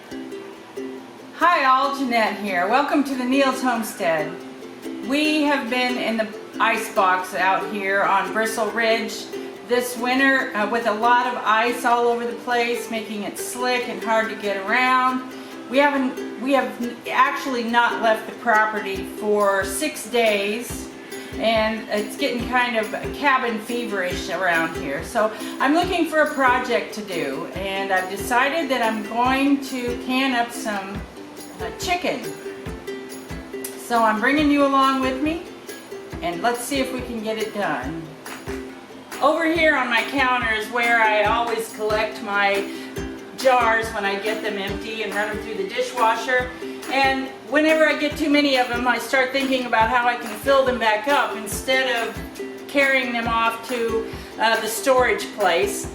Hi all, Jeanette here. Welcome to the Neal's Homestead. We have been in the ice box out here on Bristle Ridge this winter with a lot of ice all over the place, making it slick and hard to get around. We have actually not left the property for 6 days, and it's getting kind of cabin feverish around here. So I'm looking for a project to do, and I've decided that I'm going to can up some chicken. So I'm bringing you along with me, and let's see if we can get it done. Over here on my counter is where I always collect my jars when I get them empty and run them through the dishwasher. And whenever I get too many of them, I start thinking about how I can fill them back up instead of carrying them off to the storage place,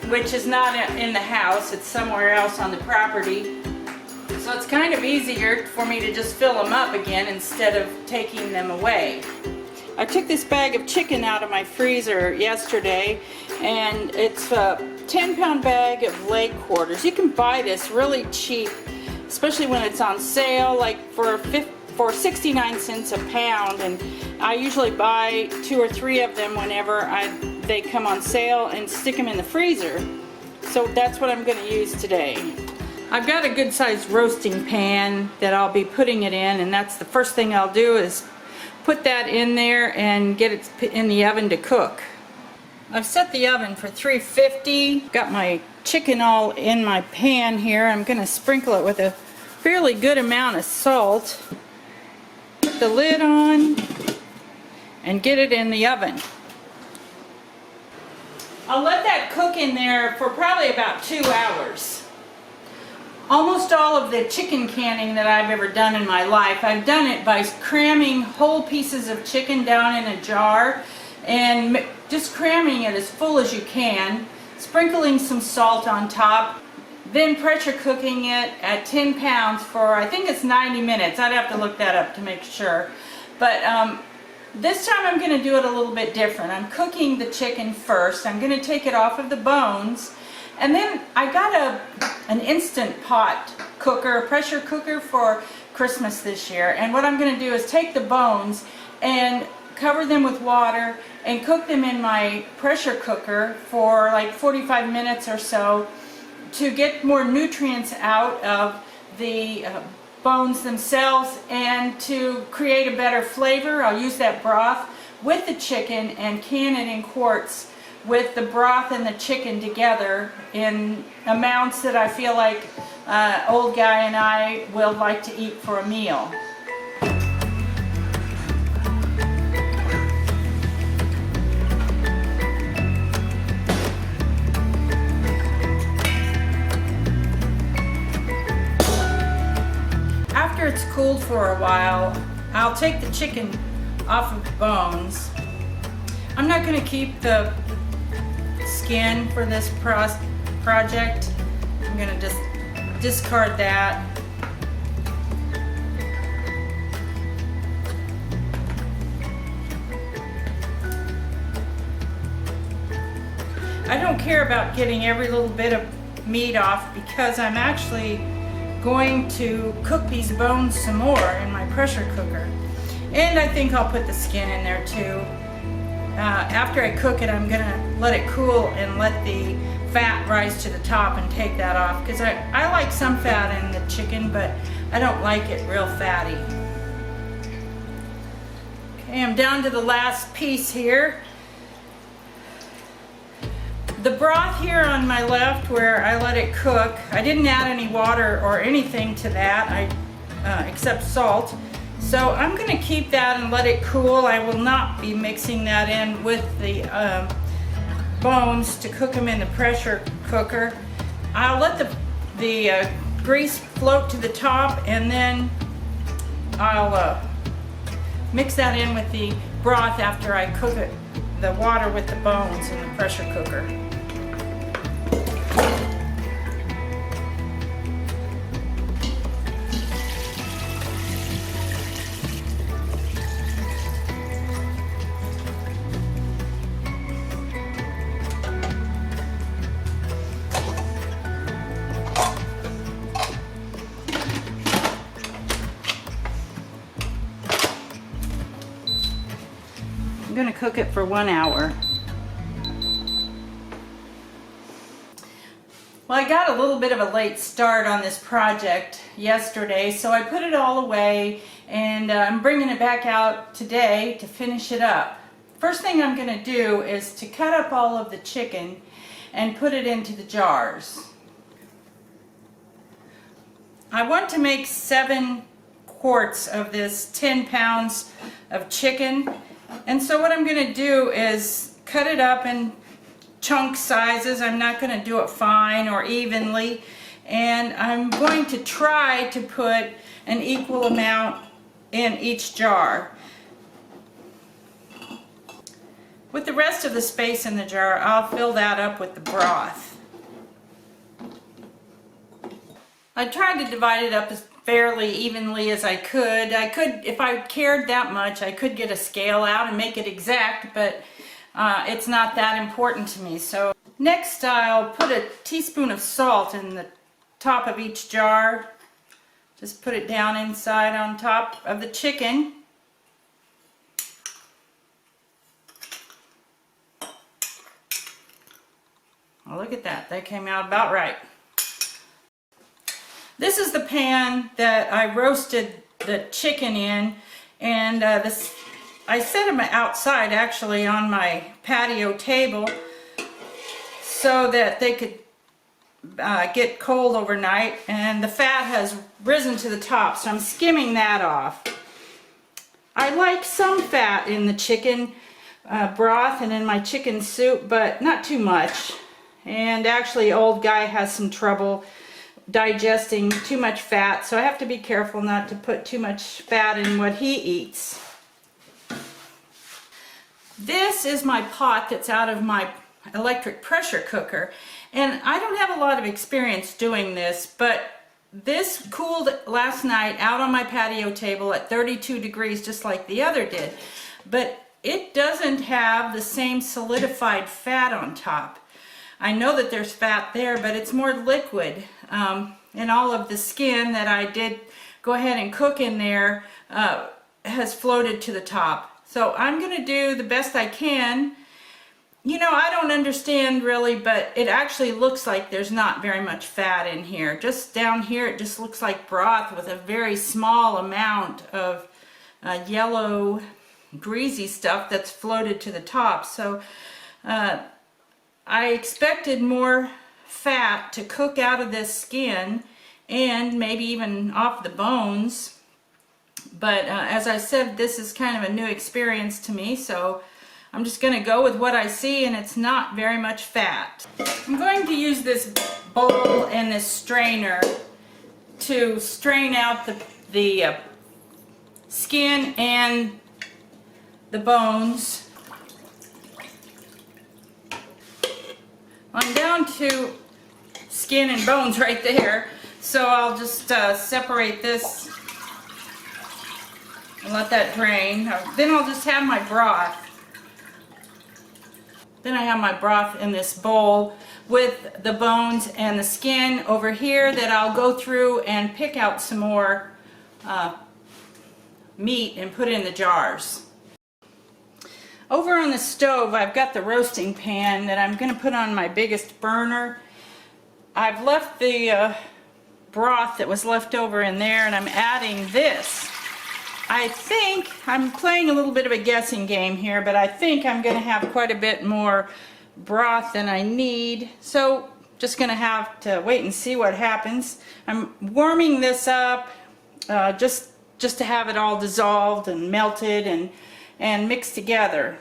which is not in the house, it's somewhere else on the property. So it's kind of easier for me to just fill them up again instead of taking them away. I took this bag of chicken out of my freezer yesterday, and it's a 10-pound bag of leg quarters. You can buy this really cheap, especially when it's on sale, like for 69 cents a pound, and I usually buy 2 or 3 of them whenever they come on sale and stick them in the freezer. So that's what I'm going to use today. I've got a good sized roasting pan that I'll be putting it in, and that's the first thing I'll do is put that in there and get it in the oven to cook. I've set the oven for 350. Got my chicken all in my pan here. I'm going to sprinkle it with a fairly good amount of salt. Put the lid on and get it in the oven. I'll let that cook in there for probably about 2 hours. Almost all of the chicken canning that I've ever done in my life, I've done it by cramming whole pieces of chicken down in a jar and just cramming it as full as you can, sprinkling some salt on top, then pressure cooking it at 10 pounds for, I think it's 90 minutes. I'd have to look that up to make sure. But this time I'm going to do it a little bit different. I'm cooking the chicken first. I'm going to take it off of the bones. And then I got an instant pot cooker, a pressure cooker for Christmas this year. And what I'm going to do is take the bones and cover them with water and cook them in my pressure cooker for like 45 minutes or so to get more nutrients out of the bones themselves and to create a better flavor. I'll use that broth with the chicken and can it in quarts with the broth and the chicken together in amounts that I feel like old guy and I will like to eat for a meal. After it's cooled for a while, I'll take the chicken off of the bones. I'm not going to keep the skin for this project. I'm going to just discard that. I don't care about getting every little bit of meat off because I'm actually going to cook these bones some more in my pressure cooker. And I think I'll put the skin in there too. After I cook it, I'm going to let it cool and let the fat rise to the top and take that off, because I like some fat in the chicken, but I don't like it real fatty. Okay, I'm down to the last piece here. The broth here on my left where I let it cook, I didn't add any water or anything to that except salt. So I'm going to keep that and let it cool. I will not be mixing that in with the bones to cook them in the pressure cooker. I'll let the grease float to the top, and then I'll mix that in with the broth after I cook it, the water with the bones in the pressure cooker. going to cook it for 1 hour. Well, I got a little bit of a late start on this project yesterday, so I put it all away, and I'm bringing it back out today to finish it up. First thing I'm going to do is to cut up all of the chicken and put it into the jars. I want to make 7 quarts of this 10 pounds of chicken, and so what I'm going to do is cut it up in chunk sizes. I'm not going to do it fine or evenly, and I'm going to try to put an equal amount in each jar. With the rest of the space in the jar, I'll fill that up with the broth. I tried to divide it up as fairly evenly as I could. If I cared that much, I could get a scale out and make it exact, but it's not that important to me. So next I'll put a teaspoon of salt in the top of each jar. Just put it down inside on top of the chicken. Oh, look at that. That came out about right. This is the pan that I roasted the chicken in, and I set them outside actually on my patio table so that they could get cold overnight, and the fat has risen to the top, so I'm skimming that off. I like some fat in the chicken broth and in my chicken soup, but not too much. And actually, old guy has some trouble digesting too much fat, so I have to be careful not to put too much fat in what he eats. This is my pot that's out of my electric pressure cooker, and I don't have a lot of experience doing this, but this cooled last night out on my patio table at 32 degrees just like the other did, but it doesn't have the same solidified fat on top. I know that there's fat there, but it's more liquid, and all of the skin that I did go ahead and cook in there has floated to the top. So I'm going to do the best I can. You know, I don't understand really, but it actually looks like there's not very much fat in here. Just down here it just looks like broth with a very small amount of yellow greasy stuff that's floated to the top. So I expected more fat to cook out of this skin and maybe even off the bones, but as I said, this is kind of a new experience to me, so I'm just going to go with what I see, and it's not very much fat. I'm going to use this bowl and this strainer to strain out the skin and the bones. I'm down to skin and bones right there, so I'll just separate this and let that drain. Then I'll just have my broth. Then I have my broth in this bowl with the bones and the skin over here that I'll go through and pick out some more meat and put in the jars. Over on the stove, I've got the roasting pan that I'm going to put on my biggest burner. I've left the broth that was left over in there, and I'm adding this. I think I'm playing a little bit of a guessing game here, but I think I'm going to have quite a bit more broth than I need. So just going to have to wait and see what happens. I'm warming this up just to have it all dissolved and melted and mixed together.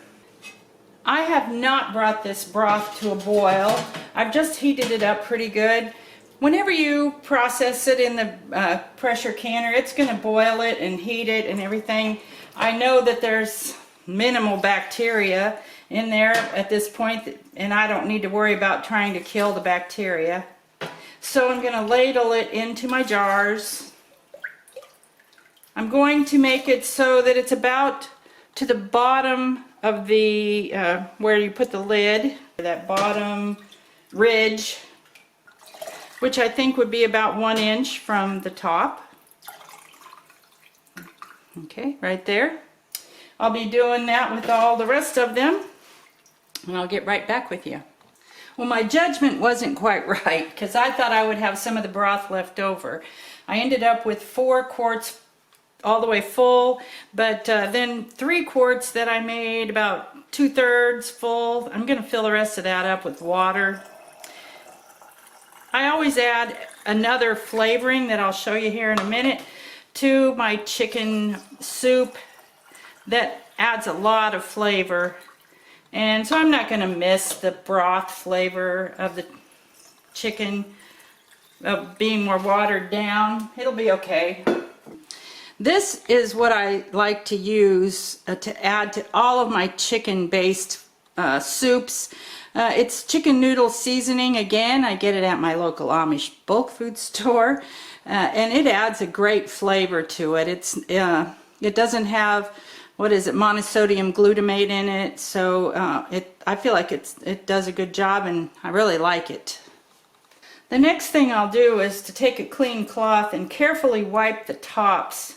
I have not brought this broth to a boil. I've just heated it up pretty good. Whenever you process it in the pressure canner, it's going to boil it and heat it and everything. I know that there's minimal bacteria in there at this point, and I don't need to worry about trying to kill the bacteria. So I'm going to ladle it into my jars. I'm going to make it so that it's about to the bottom of the, where you put the lid, that bottom ridge, which I think would be about 1 inch from the top. Okay, right there. I'll be doing that with all the rest of them, and I'll get right back with you. Well, my judgment wasn't quite right because I thought I would have some of the broth left over. I ended up with 4 quarts all the way full, but then 3 quarts that I made about 2/3 full. I'm going to fill the rest of that up with water. I always add another flavoring that I'll show you here in a minute to my chicken soup that adds a lot of flavor. And so I'm not going to miss the broth flavor of the chicken being more watered down. It'll be okay. This is what I like to use to add to all of my chicken-based soups. It's chicken noodle seasoning. Again, I get it at my local Amish bulk food store, and it adds a great flavor to it. It doesn't have, what is it, monosodium glutamate in it, so I feel like it does a good job, and I really like it. The next thing I'll do is to take a clean cloth and carefully wipe the tops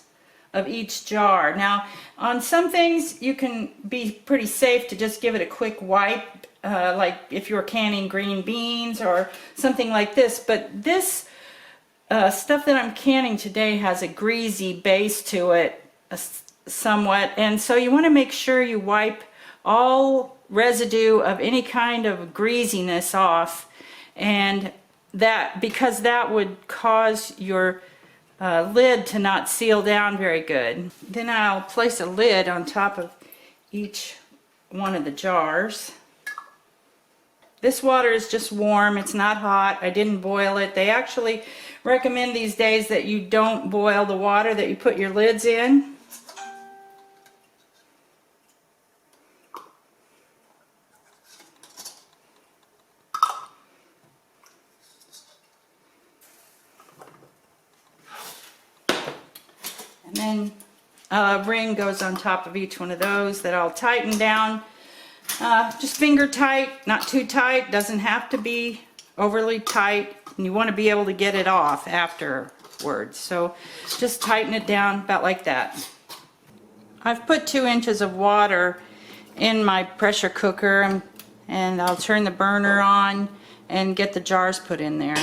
of each jar. Now, on some things you can be pretty safe to just give it a quick wipe, like if you're canning green beans or something like this, but this stuff that I'm canning today has a greasy base to it somewhat, and so you want to make sure you wipe all residue of any kind of greasiness off, and because that would cause your lid to not seal down very good. Then I'll place a lid on top of each one of the jars. This water is just warm, it's not hot. I didn't boil it. They actually recommend these days that you don't boil the water that you put your lids in. And then a ring goes on top of each one of those that I'll tighten down. Just finger tight, not too tight, doesn't have to be overly tight, and you want to be able to get it off afterwards. So just tighten it down about like that. I've put 2 inches of water in my pressure cooker, and I'll turn the burner on and get the jars put in there.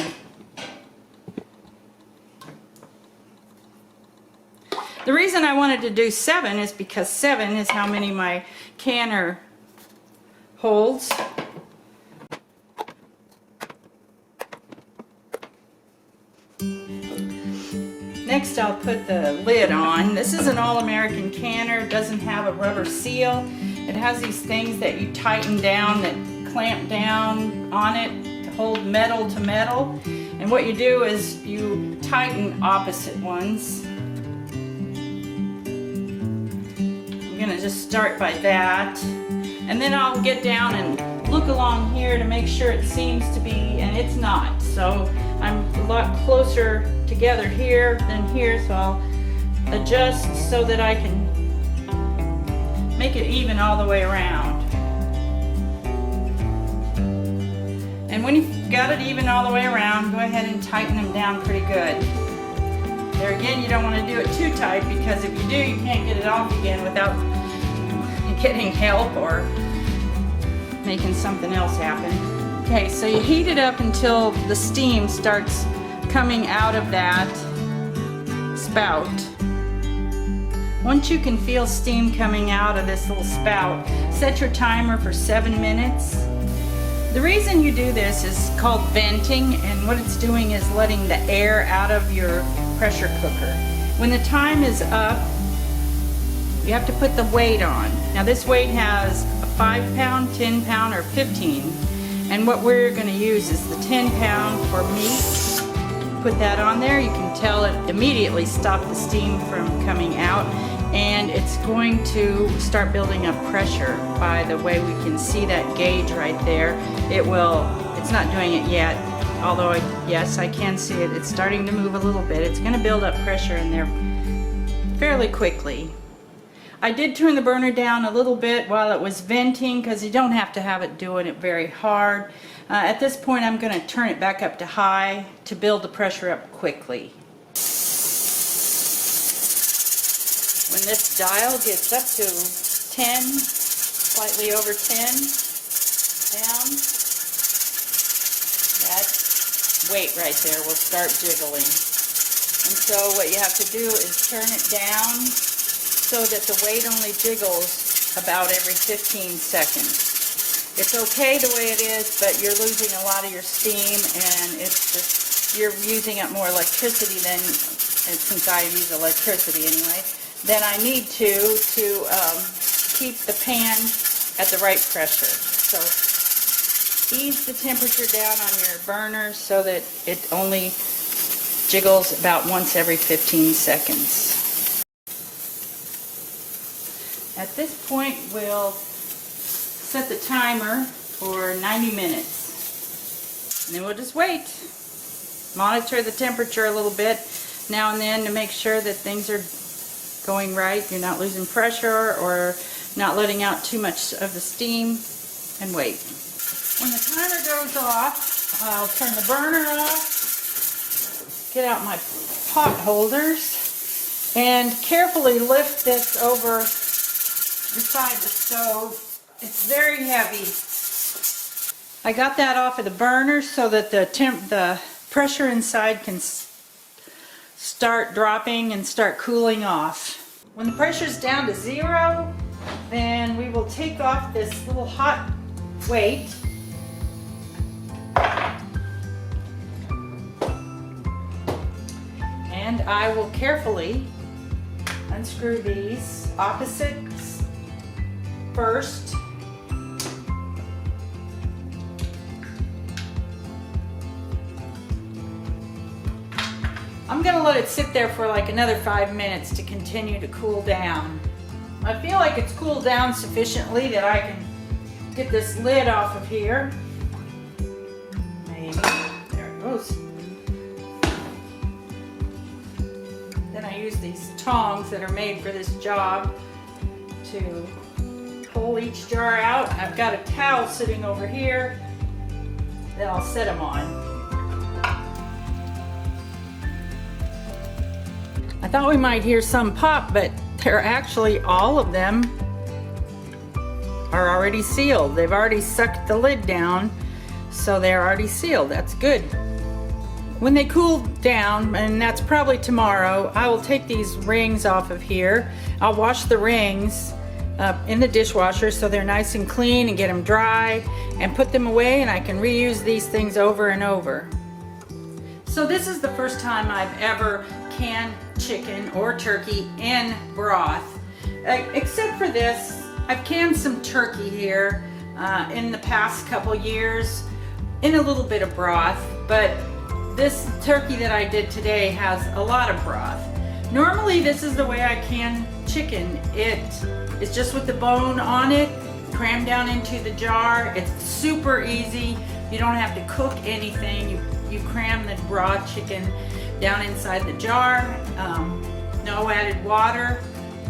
The reason I wanted to do 7 is because 7 is how many my canner holds. Next I'll put the lid on. This is an all-American canner. It doesn't have a rubber seal. It has these things that you tighten down that clamp down on it to hold metal to metal. And what you do is you tighten opposite ones. I'm going to just start by that, and then I'll get down and look along here to make sure it seems to be, and it's not. So I'm a lot closer together here than here, so I'll adjust so that I can make it even all the way around. And when you've got it even all the way around, go ahead and tighten them down pretty good. There again, you don't want to do it too tight, because if you do, you can't get it off again without getting help or making something else happen. Okay, so you heat it up until the steam starts coming out of that spout. Once you can feel steam coming out of this little spout, set your timer for 7 minutes. The reason you do this is called venting, and what it's doing is letting the air out of your pressure cooker. When the time is up, you have to put the weight on. Now this weight has a 5 pound, 10 pound, or 15. And what we're going to use is the 10 pound for meat. Put that on there. You can tell it immediately stopped the steam from coming out. And it's going to start building up pressure by the way we can see that gauge right there. It's not doing it yet, although yes, I can see it. It's starting to move a little bit. It's going to build up pressure in there fairly quickly. I did turn the burner down a little bit while it was venting, because you don't have to have it doing it very hard. At this point, I'm going to turn it back up to high to build the pressure up quickly. When this dial gets up to 10, slightly over 10, down. That weight right there will start jiggling. And so what you have to do is turn it down so that the weight only jiggles about every 15 seconds. It's okay the way it is, but you're losing a lot of your steam, and it's just, you're using up more electricity than, and since I use electricity anyway, than I need to keep the pan at the right pressure. So ease the temperature down on your burner so that it only jiggles about once every 15 seconds. At this point, we'll set the timer for 90 minutes. And then we'll just wait. Monitor the temperature a little bit now and then to make sure that things are going right. You're not losing pressure or not letting out too much of the steam, and wait. When the timer goes off, I'll turn the burner off, get out my pot holders, and carefully lift this over beside the stove. It's very heavy. I got that off of the burner so that the pressure inside can start dropping and start cooling off. When the pressure's down to 0, then we will take off this little hot weight. And I will carefully unscrew these opposites first. I'm gonna let it sit there for like another 5 minutes to continue to cool down. I feel like it's cooled down sufficiently that I can get this lid off of here. Maybe. There it goes. Then I use these tongs that are made for this job to pull each jar out. I've got a towel sitting over here that I'll set them on. I thought we might hear some pop, but they're actually, all of them are already sealed. They've already sucked the lid down, so they're already sealed. That's good. When they cool down, and that's probably tomorrow, I will take these rings off of here. I'll wash the rings in the dishwasher so they're nice and clean, and get them dry and put them away, and I can reuse these things over and over. So this is the first time I've ever canned chicken or turkey in broth. Except for this, I've canned some turkey here in the past couple years in a little bit of broth, but this turkey that I did today has a lot of broth. Normally this is the way I can chicken. It is just with the bone on it, crammed down into the jar. It's super easy. You don't have to cook anything. You cram the raw chicken down inside the jar. No added water,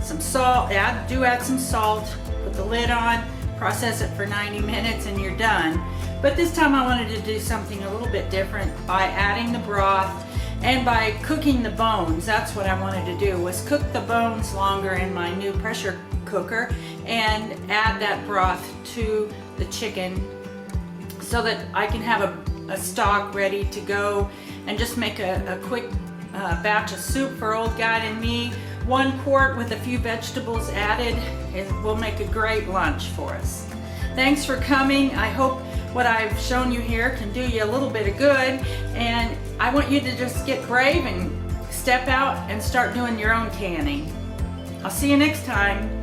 some salt. Do add some salt. Put the lid on, process it for 90 minutes, and you're done. But this time I wanted to do something a little bit different by adding the broth and by cooking the bones. That's what I wanted to do, was cook the bones longer in my new pressure cooker and add that broth to the chicken so that I can have a stock ready to go and just make a quick batch of soup for old guy and me. 1 quart with a few vegetables added. It will make a great lunch for us. Thanks for coming. I hope what I've shown you here can do you a little bit of good, and I want you to just get brave and step out and start doing your own canning. I'll see you next time.